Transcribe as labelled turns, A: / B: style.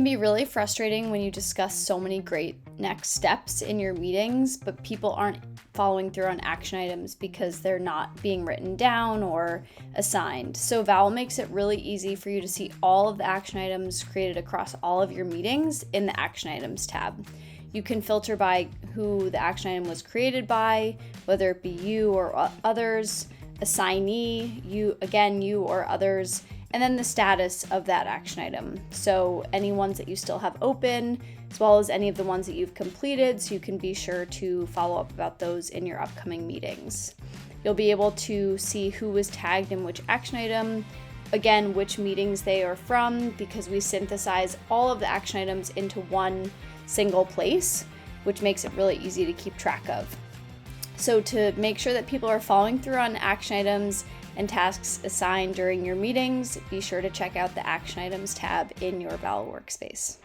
A: can be really frustrating when you discuss so many great next steps in your meetings, but people aren't following through on action items because they're not being written down or assigned. So Vowel makes it really easy for you to see all of the action items created across all of your meetings in the Action Items tab. You can filter by who the action item was created by, whether it be you or others, assignee, you or others, and then the status of that action item. So any ones that you still have open, as well as any of the ones that you've completed, so you can be sure to follow up about those in your upcoming meetings. You'll be able to see who was tagged in which action item, again, which meetings they are from, because we synthesize all of the action items into one single place, which makes it really easy to keep track of. So to make sure that people are following through on action items and tasks assigned during your meetings, be sure to check out the Action Items tab in your Vowel workspace.